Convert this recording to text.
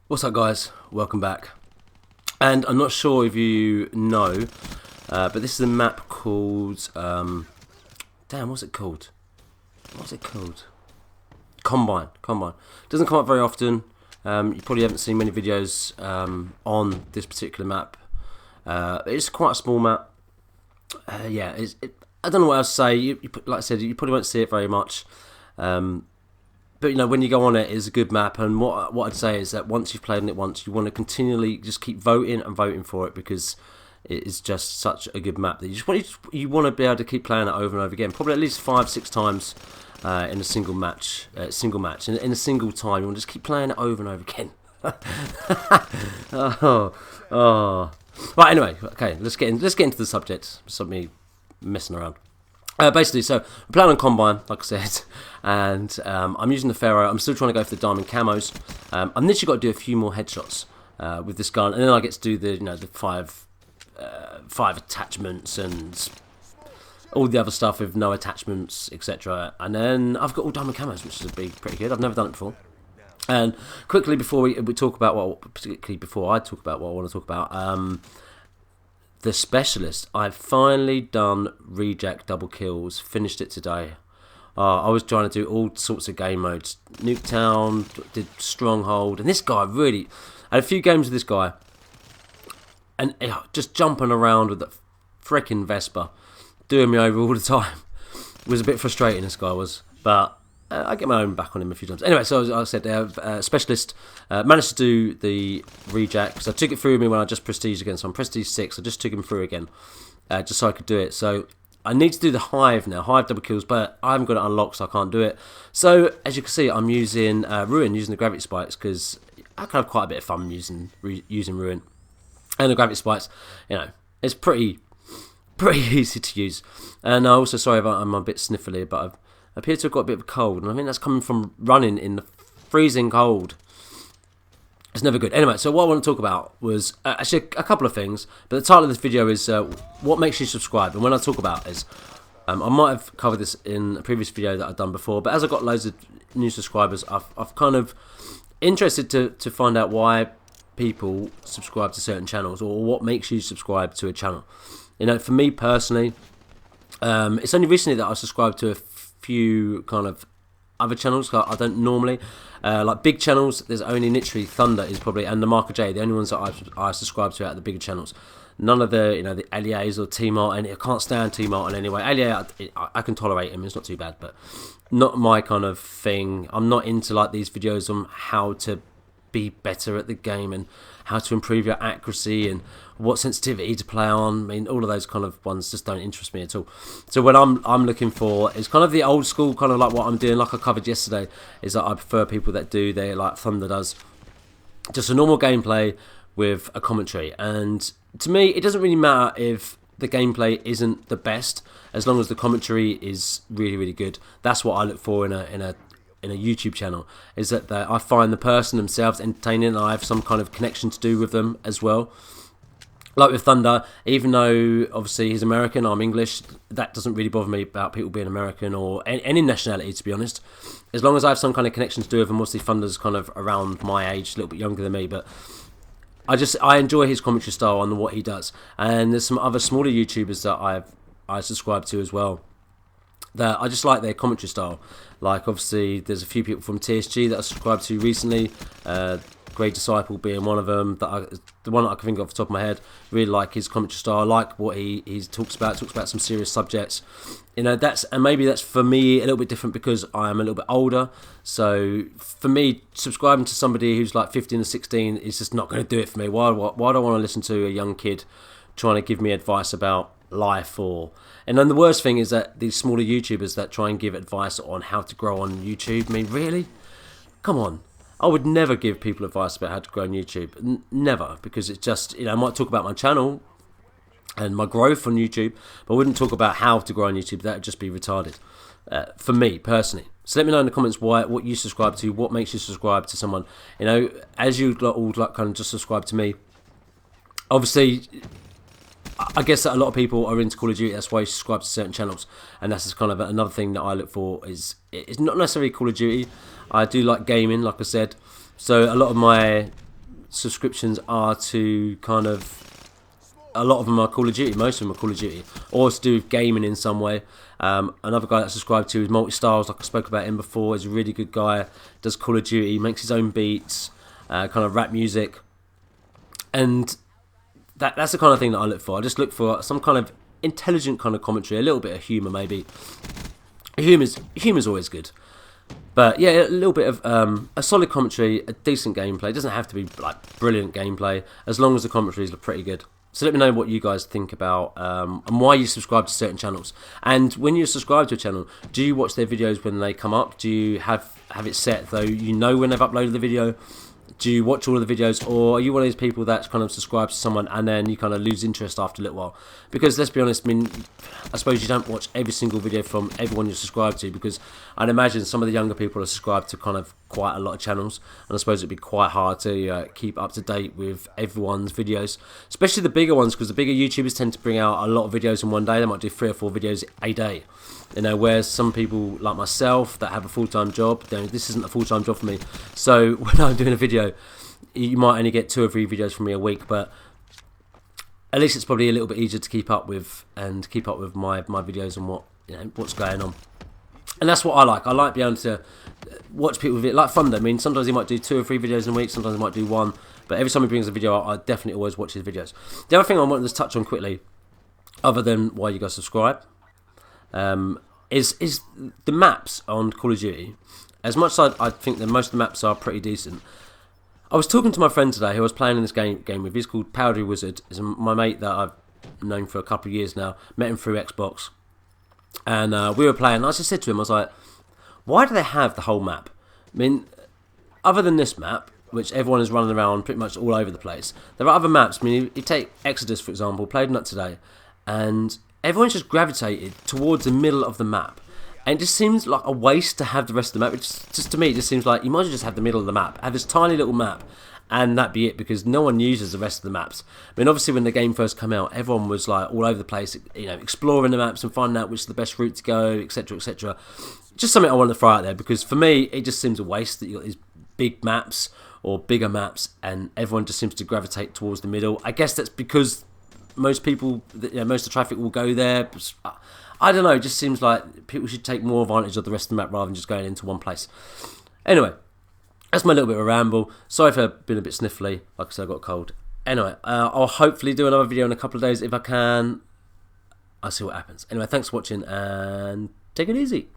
What's up, guys? Welcome back. And I'm not sure if you know, but this is a map called damn, what's it called? Combine. Doesn't come up very often. You probably haven't seen many videos on this particular map. It's quite a small map. I don't know what else to say. Like I said, you probably won't see it very much. But you know, when you go on it, it's a good map. And what I'd say is that once you've played on it once, you want to continually just keep voting and voting for it, because it is just such a good map that you want to be able to keep playing it over and over again, probably at least 5-6 times in a single match. In a single time, you want to just keep playing it over and over again. oh. Right. Anyway, okay. Let's get into the subject. Stop me messing around. Basically, so I'm playing on Combine, like I said, and I'm using the Pharo. I'm still trying to go for the diamond camos. I've literally got to do a few more headshots with this gun, and then I get to do the five attachments and all the other stuff with no attachments, etc. And then I've got all diamond camos, which is pretty good. I've never done it before. And quickly before we talk about particularly before I talk about what I want to talk about. The Specialist, I've finally done Rejack double kills, finished it today. I was trying to do all sorts of game modes. Nuketown, did Stronghold, and this guy really... I had a few games with this guy, and just jumping around with the frickin' Vespa, doing me over all the time. It was a bit frustrating, this guy was, but... I get my own back on him a few times. Anyway, so as I said, Specialist managed to do the rejack. So I took it through me when I just prestiged again. So I'm prestige 6. I just took him through again, just so I could do it. So I need to do the Hive now, Hive double kills, but I haven't got it unlocked, so I can't do it. So as you can see, I'm using Ruin, using the gravity spikes, because I can have quite a bit of fun using Ruin. And the gravity spikes, it's pretty easy to use. And also, sorry if I'm a bit sniffly, but I appear to have got a bit of a cold, and I think that's coming from running in the freezing cold. It's never good. Anyway, so what I want to talk about was actually a couple of things, but the title of this video is what makes you subscribe. And when I talk about is, I might have covered this in a previous video that I've done before, but as I got loads of new subscribers, I've kind of interested to find out why people subscribe to certain channels, or what makes you subscribe to a channel. For me personally, it's only recently that I subscribed to a few kind of other channels. I don't normally like big channels. There's only literally Thunder is probably, and the Marker J, the only ones that I subscribe to out of the bigger channels. None of the the Alias or T-Mart, and I can't stand T-Mart in any way. Alia, I can tolerate him, it's not too bad, but not my kind of thing. I'm not into like these videos on how to be better at the game and how to improve your accuracy and what sensitivity to play on. I mean, all of those kind of ones just don't interest me at all. So what I'm looking for is kind of the old school, kind of like what I'm doing, like I covered yesterday, is that I prefer people that do like Thunder does, just a normal gameplay with a commentary. And to me, it doesn't really matter if the gameplay isn't the best, as long as the commentary is really, really good. That's what I look for in a YouTube channel, is that I find the person themselves entertaining, and I have some kind of connection to do with them as well. Like with Thunder, even though obviously he's American, I'm English, that doesn't really bother me about people being American or any nationality, to be honest. As long as I have some kind of connection to do with him. Obviously Thunder's kind of around my age, a little bit younger than me, but I enjoy his commentary style and what he does. And there's some other smaller YouTubers that I subscribe to as well, that I just like their commentary style. Like obviously there's a few people from TSG that I subscribed to recently, Great Disciple being one of them, the one that I can think of off the top of my head. Really like his commentary style. I like what he talks about some serious subjects. And maybe that's for me a little bit different because I am a little bit older. So for me, subscribing to somebody who's like 15 or 16 is just not going to do it for me. Why do I want to listen to a young kid trying to give me advice about life? And then the worst thing is that these smaller YouTubers that try and give advice on how to grow on YouTube. I mean, really? Come on. I would never give people advice about how to grow on YouTube. Never. Because it's just, I might talk about my channel and my growth on YouTube, but I wouldn't talk about how to grow on YouTube. That would just be retarded. For me, personally. So let me know in the comments what you subscribe to, what makes you subscribe to someone. As you all kind of just subscribe to me. Obviously, I guess that a lot of people are into Call of Duty. That's why you subscribe to certain channels, and that's just kind of another thing that I look for. It's not necessarily Call of Duty. I do like gaming, like I said. So a lot of my subscriptions are to kind of, a lot of them are Call of Duty, most of them are Call of Duty, or to do with gaming in some way. Another guy that I subscribe to is Multi-Styles, like I spoke about him before. He's a really good guy, does Call of Duty, makes his own beats, kind of rap music, and that's the kind of thing that I look for. I just look for some kind of intelligent kind of commentary, a little bit of humour maybe. Humour's always good. But yeah, a little bit of a solid commentary, a decent gameplay. It doesn't have to be like brilliant gameplay, as long as the commentaries are pretty good. So let me know what you guys think about and why you subscribe to certain channels. And when you subscribe to a channel, do you watch their videos when they come up? Do you have it set though you know when they've uploaded the video? Do you watch all of the videos, or are you one of these people that's kind of subscribed to someone and then you kind of lose interest after a little while? Because let's be honest, I mean, I suppose you don't watch every single video from everyone you're subscribed to, because I'd imagine some of the younger people are subscribed to kind of quite a lot of channels, and I suppose it'd be quite hard to keep up to date with everyone's videos, especially the bigger ones, because the bigger YouTubers tend to bring out a lot of videos in one day. They might do 3 or 4 videos a day. You know, whereas some people like myself that have a full-time job, this isn't a full-time job for me. So when I'm doing a video, you might only get 2 or 3 videos from me a week, but at least it's probably a little bit easier to keep up with and keep up with my videos and what's going on. And that's what I like. I like being able to watch people with it, like Thunder. I mean, sometimes he might do 2 or 3 videos in a week, sometimes he might do 1, but every time he brings a video out, I definitely always watch his videos. The other thing I wanted to touch on quickly, other than why you guys subscribe, is the maps on Call of Duty. As much as I think that most of the maps are pretty decent, I was talking to my friend today who I was playing in this game with. He's called Pharo Wizard. He's my mate that I've known for a couple of years now. Met him through Xbox, and we were playing. I just said to him, I was like, why do they have the whole map? I mean, other than this map, which everyone is running around pretty much all over the place, there are other maps. I mean, you take Exodus, for example, played that today, and everyone's just gravitated towards the middle of the map. And it just seems like a waste to have the rest of the map. Just to me, it just seems like you might as well just have the middle of the map. Have this tiny little map, and that be it, because no one uses the rest of the maps. I mean, obviously, when the game first came out, everyone was like all over the place, exploring the maps and finding out which is the best route to go, etc., etc. Just something I wanted to throw out there, because for me, it just seems a waste that you've got these big maps or bigger maps, and everyone just seems to gravitate towards the middle. I guess that's because most people, most of the traffic will go there. I don't know, it just seems like people should take more advantage of the rest of the map rather than just going into one place. Anyway, that's my little bit of a ramble. Sorry for being a bit sniffly. Like I said, I got a cold. Anyway, I'll hopefully do another video in a couple of days if I can. I'll see what happens. Anyway, thanks for watching and take it easy.